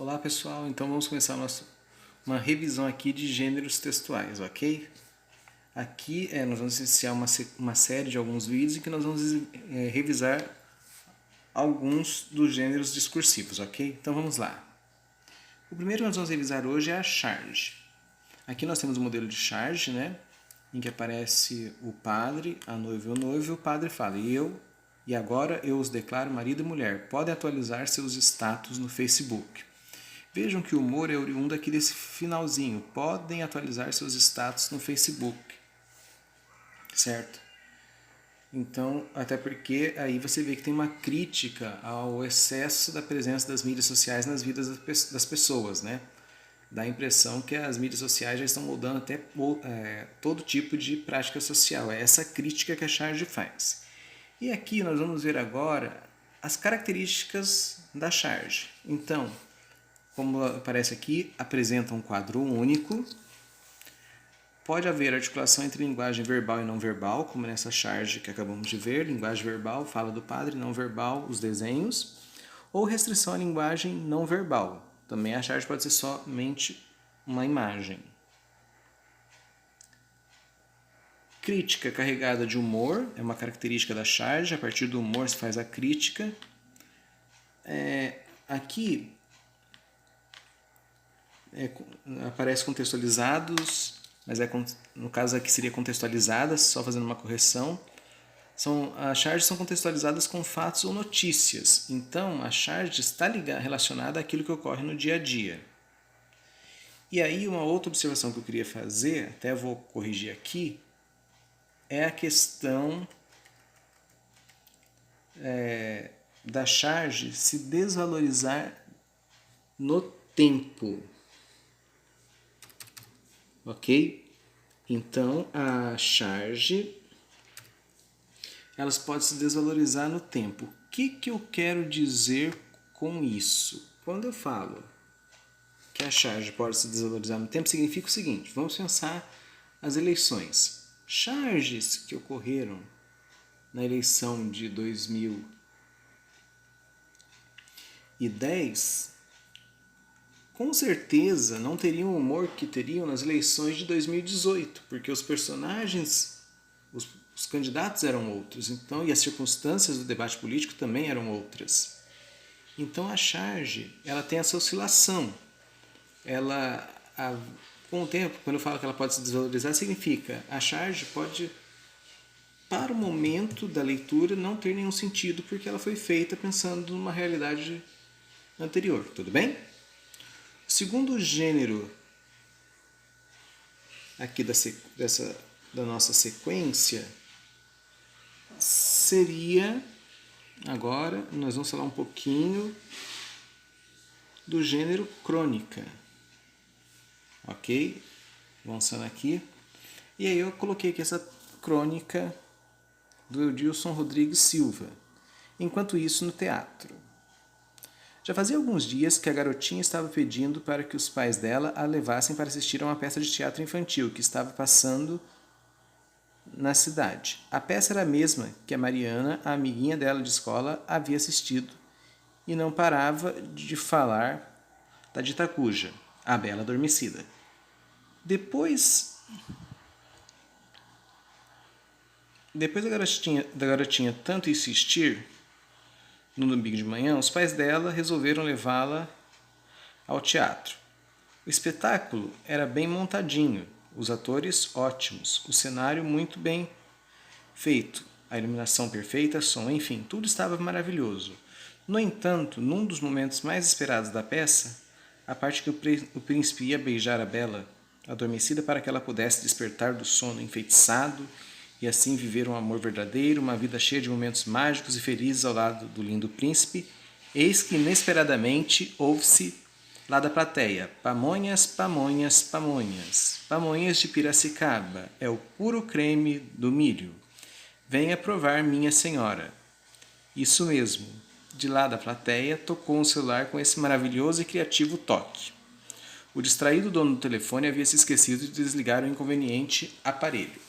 Olá pessoal, então vamos começar uma revisão aqui de gêneros textuais, ok? Aqui nós vamos iniciar uma série de alguns vídeos em que nós vamos revisar alguns dos gêneros discursivos, ok? Então vamos lá. O primeiro que nós vamos revisar hoje é a charge. Aqui nós temos o modelo de charge, né? Em que aparece o padre, a noiva e o noivo, e o padre fala: e agora eu os declaro marido e mulher, podem atualizar seus status no Facebook. Vejam que o humor é oriundo aqui desse finalzinho. Podem atualizar seus status no Facebook. Certo? Então, até porque aí você vê que tem uma crítica ao excesso da presença das mídias sociais nas vidas das pessoas, né? Dá a impressão que as mídias sociais já estão moldando até todo tipo de prática social. É essa crítica que a charge faz. E aqui nós vamos ver agora as características da charge. Então, como aparece aqui, apresenta um quadro único. Pode haver articulação entre linguagem verbal e não verbal, como nessa charge que acabamos de ver. Linguagem verbal, fala do padre, não verbal, os desenhos. Ou restrição à linguagem não verbal. Também a charge pode ser somente uma imagem. Crítica carregada de humor, é uma característica da charge. A partir do humor se faz a crítica. Aqui aparece contextualizados, mas no caso aqui seria contextualizadas, só fazendo uma correção. As charges são contextualizadas com fatos ou notícias. Então, a charge está relacionada àquilo que ocorre no dia a dia. E aí, uma outra observação que eu queria fazer, até vou corrigir aqui, é a questão da charge se desvalorizar no tempo. Ok? Então, a charge elas podem se desvalorizar no tempo. O que eu quero dizer com isso? Quando eu falo que a charge pode se desvalorizar no tempo, significa o seguinte: vamos pensar as eleições. Charges que ocorreram na eleição de 2010, com certeza não teriam o humor que teriam nas eleições de 2018, porque os personagens, os candidatos eram outros, então, e as circunstâncias do debate político também eram outras. Então a charge, ela tem essa oscilação. Com o tempo, quando eu falo que ela pode se desvalorizar, significa a charge pode, para o momento da leitura, não ter nenhum sentido, porque ela foi feita pensando numa realidade anterior. Tudo bem? O segundo gênero aqui da nossa sequência seria, agora nós vamos falar um pouquinho do gênero crônica. Ok? Avançando aqui. E aí eu coloquei aqui essa crônica do Edilson Rodrigues Silva. Enquanto isso, no teatro. Já fazia alguns dias que a garotinha estava pedindo para que os pais dela a levassem para assistir a uma peça de teatro infantil que estava passando na cidade. A peça era a mesma que a Mariana, a amiguinha dela de escola, havia assistido e não parava de falar da dita cuja, a Bela Adormecida. Depois da garotinha tanto insistir, no domingo de manhã, os pais dela resolveram levá-la ao teatro. O espetáculo era bem montadinho, os atores ótimos, o cenário muito bem feito, a iluminação perfeita, som, enfim, tudo estava maravilhoso. No entanto, num dos momentos mais esperados da peça, a parte que o príncipe ia beijar a Bela adormecida para que ela pudesse despertar do sono enfeitiçado e assim viver um amor verdadeiro, uma vida cheia de momentos mágicos e felizes ao lado do lindo príncipe, eis que inesperadamente ouve-se lá da plateia: pamonhas, pamonhas, pamonhas, pamonhas de Piracicaba, é o puro creme do milho. Venha provar, minha senhora. Isso mesmo, de lá da plateia tocou um celular com esse maravilhoso e criativo toque. O distraído dono do telefone havia se esquecido de desligar o inconveniente aparelho.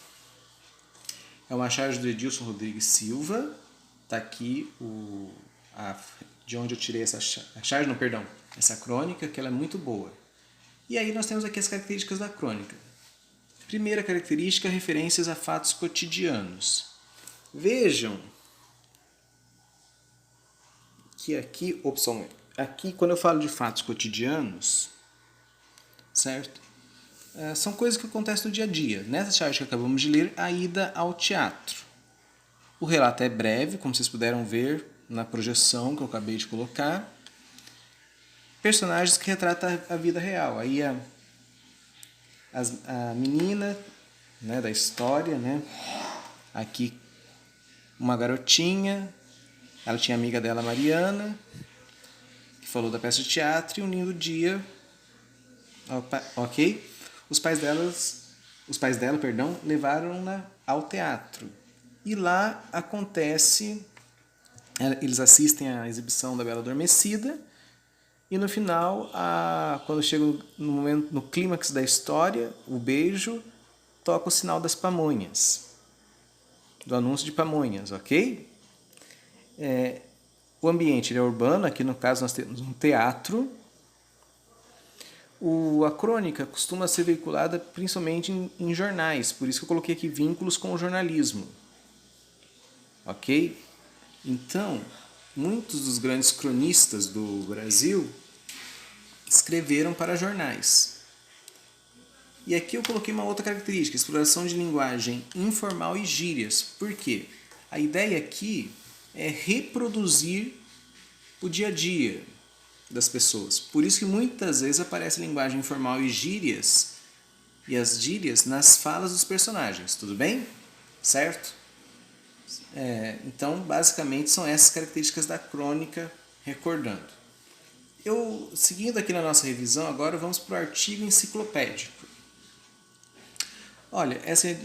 É uma charge do Edilson Rodrigues Silva. Está aqui de onde eu tirei essa charge. Não, perdão. essa crônica, que ela é muito boa. E aí nós temos aqui as características da crônica. Primeira característica, referências a fatos cotidianos. Vejam que aqui, aqui quando eu falo de fatos cotidianos, certo? São coisas que acontecem no dia a dia. Nessa charge que acabamos de ler, a ida ao teatro. O relato é breve, como vocês puderam ver na projeção que eu acabei de colocar. Personagens que retratam a vida real. Aí a menina, né, da história, né? Aqui uma garotinha, ela tinha amiga dela, Mariana, que falou da peça de teatro, e um lindo dia, ok? Os pais dela, levaram-na ao teatro. E lá acontece, eles assistem à exibição da Bela Adormecida, e no final, quando chega no clímax da história, o beijo, toca o sinal das pamonhas, do anúncio de pamonhas, ok? O ambiente é urbano, aqui no caso nós temos um teatro. A crônica costuma ser veiculada principalmente em jornais, por isso que eu coloquei aqui vínculos com o jornalismo. Ok? Então, muitos dos grandes cronistas do Brasil escreveram para jornais. E aqui eu coloquei uma outra característica, exploração de linguagem informal e gírias. Por quê? A ideia aqui é reproduzir o dia a dia das pessoas. Por isso que muitas vezes aparece linguagem informal e gírias, e as gírias nas falas dos personagens, tudo bem? Certo? Então, basicamente, são essas características da crônica, recordando. Seguindo aqui na nossa revisão, agora vamos para o artigo enciclopédico. Olha, essa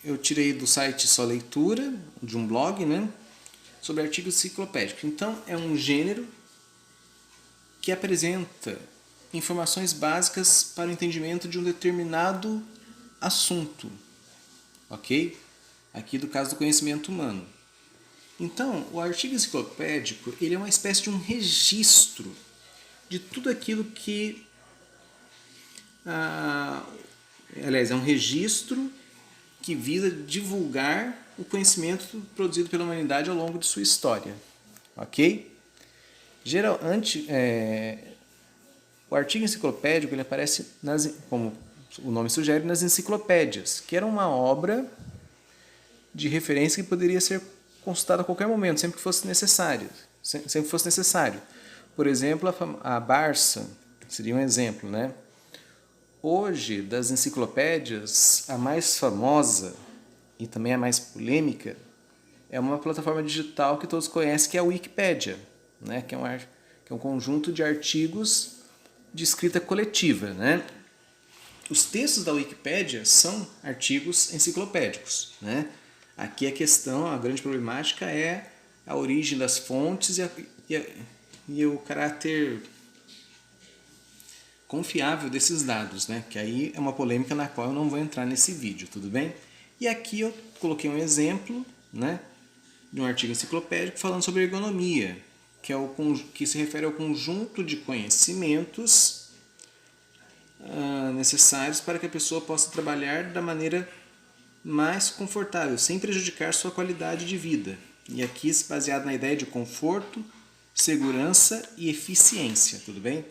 eu tirei do site Só Leitura, de um blog, né? Sobre artigo enciclopédico. Então, é um gênero que apresenta informações básicas para o entendimento de um determinado assunto, ok? Aqui do caso do conhecimento humano. Então, o artigo enciclopédico ele é uma espécie de um registro de tudo aquilo que... aliás, é um registro que visa divulgar o conhecimento produzido pela humanidade ao longo de sua história, ok? O artigo enciclopédico ele aparece, como o nome sugere, nas enciclopédias, que era uma obra de referência que poderia ser consultada a qualquer momento, sempre que fosse necessário. Por exemplo, a Barça seria um exemplo, né? Hoje, das enciclopédias, a mais famosa e também a mais polêmica é uma plataforma digital que todos conhecem, que é a Wikipédia, né? Que é um conjunto de artigos de escrita coletiva, né? Os textos da Wikipédia são artigos enciclopédicos, né? Aqui a grande problemática é a origem das fontes e o caráter confiável desses dados, né? Que aí é uma polêmica na qual eu não vou entrar nesse vídeo, tudo bem? E aqui eu coloquei um exemplo, né, de um artigo enciclopédico falando sobre ergonomia, que se refere ao conjunto de conhecimentos necessários para que a pessoa possa trabalhar da maneira mais confortável, sem prejudicar sua qualidade de vida. E aqui baseado na ideia de conforto, segurança e eficiência, tudo bem?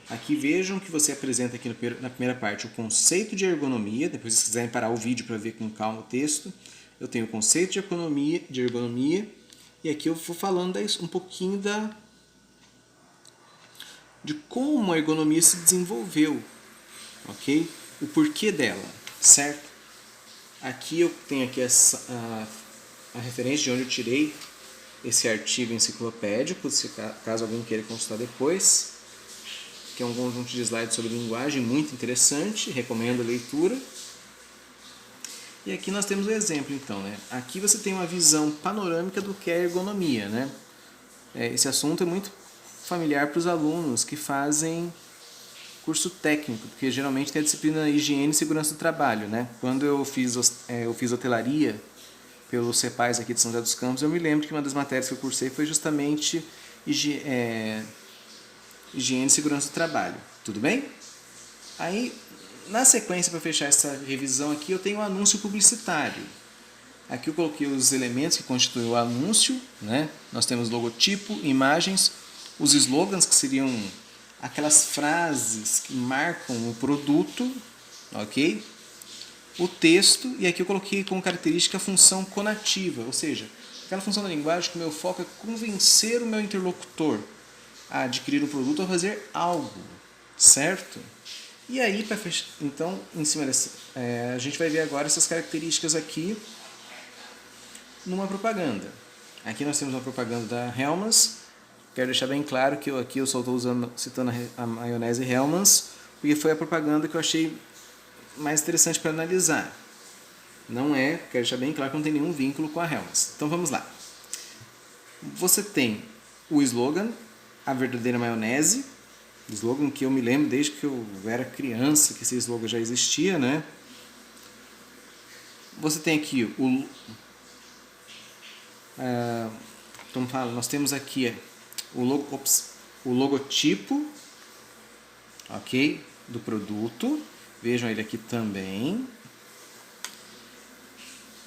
Aqui vejam que você apresenta aqui na primeira parte o conceito de ergonomia, depois se quiserem parar o vídeo para ver com calma o texto, eu tenho o conceito de ergonomia e aqui eu vou falando um pouquinho de como a ergonomia se desenvolveu, ok? O porquê dela, certo? Aqui eu tenho aqui a referência de onde eu tirei esse artigo enciclopédico, caso alguém queira consultar depois, que é um conjunto de slides sobre linguagem muito interessante, recomendo a leitura. E aqui nós temos o exemplo, então, né? Aqui você tem uma visão panorâmica do que é ergonomia, né? Esse assunto é muito familiar para os alunos que fazem curso técnico, porque geralmente tem a disciplina higiene e segurança do trabalho, né? Quando eu fiz hotelaria pelo CEPAS aqui de São José dos Campos, eu me lembro que uma das matérias que eu cursei foi justamente higiene e segurança do trabalho. Tudo bem? Aí, na sequência, para fechar essa revisão aqui, eu tenho um anúncio publicitário. Aqui eu coloquei os elementos que constituem o anúncio, né? Nós temos logotipo, imagens, os slogans, que seriam aquelas frases que marcam o produto, ok? O texto, e aqui eu coloquei como característica a função conativa, ou seja, aquela função da linguagem que o meu foco é convencer o meu interlocutor a adquirir o produto ou fazer algo, certo? E aí, para fechar, então, em cima dessa, a gente vai ver agora essas características aqui numa propaganda. Aqui nós temos uma propaganda da Hellmann's. Quero deixar bem claro que aqui eu só estou citando a maionese Hellmann's, porque foi a propaganda que eu achei mais interessante para analisar. Quero deixar bem claro que não tem nenhum vínculo com a Hellmann's. Então vamos lá. Você tem o slogan, a verdadeira maionese, slogan que eu me lembro desde que eu era criança, que esse slogan já existia, né? Você tem aqui nós temos aqui o logotipo, ok, do produto. Vejam ele aqui também.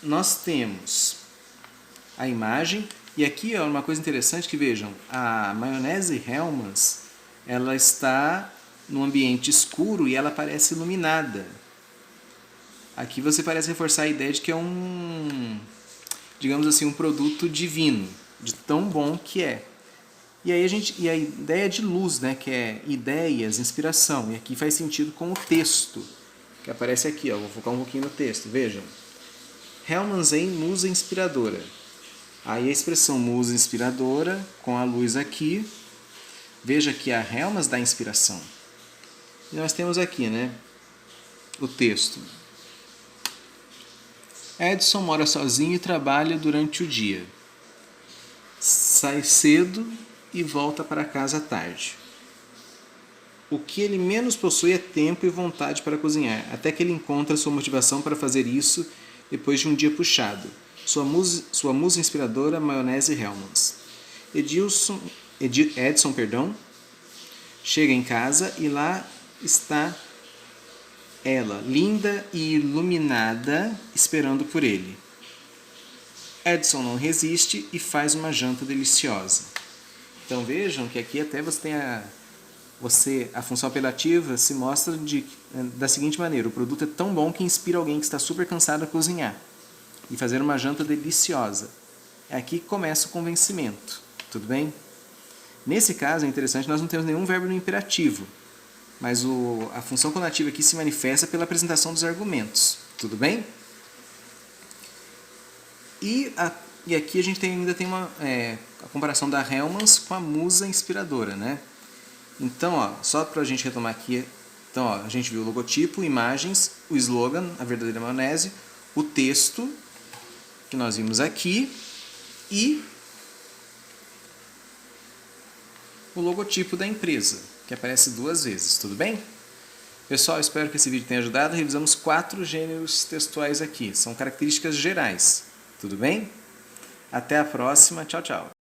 Nós temos a imagem. E aqui, ó, uma coisa interessante que vejam, a maionese Hellmann's, ela está num ambiente escuro e ela parece iluminada. Aqui você parece reforçar a ideia de que é digamos assim, um produto divino, de tão bom que é. E aí e a ideia de luz, né, que é ideias, inspiração. E aqui faz sentido com o texto, que aparece aqui, ó, vou focar um pouquinho no texto, vejam. Hellmann's em musa inspiradora. Aí a expressão musa inspiradora, com a luz aqui. Veja que a Hellmann's dá inspiração. E nós temos aqui, né, o texto. Edson mora sozinho e trabalha durante o dia. Sai cedo e volta para casa à tarde. O que ele menos possui é tempo e vontade para cozinhar, até que ele encontra sua motivação para fazer isso depois de um dia puxado. Sua musa inspiradora, maionese Hellmann's. Edson, chega em casa e lá está ela, linda e iluminada, esperando por ele. Edson não resiste e faz uma janta deliciosa. Então vejam que aqui até você tem a função apelativa se mostra da seguinte maneira: o produto é tão bom que inspira alguém que está super cansado a cozinhar e fazer uma janta deliciosa. É aqui que começa o convencimento, tudo bem? Nesse caso é interessante, nós não temos nenhum verbo no imperativo, mas a função conativa aqui se manifesta pela apresentação dos argumentos, tudo bem? E aqui a gente ainda tem a comparação da Hellmann's com a musa inspiradora, né? Então, ó, só para a gente retomar aqui, então, ó, a gente viu o logotipo, imagens, o slogan, a verdadeira maionese, o texto, que nós vimos aqui, e o logotipo da empresa, que aparece 2 vezes, tudo bem? Pessoal, espero que esse vídeo tenha ajudado. Revisamos 4 gêneros textuais aqui, são características gerais, tudo bem? Até a próxima, tchau, tchau!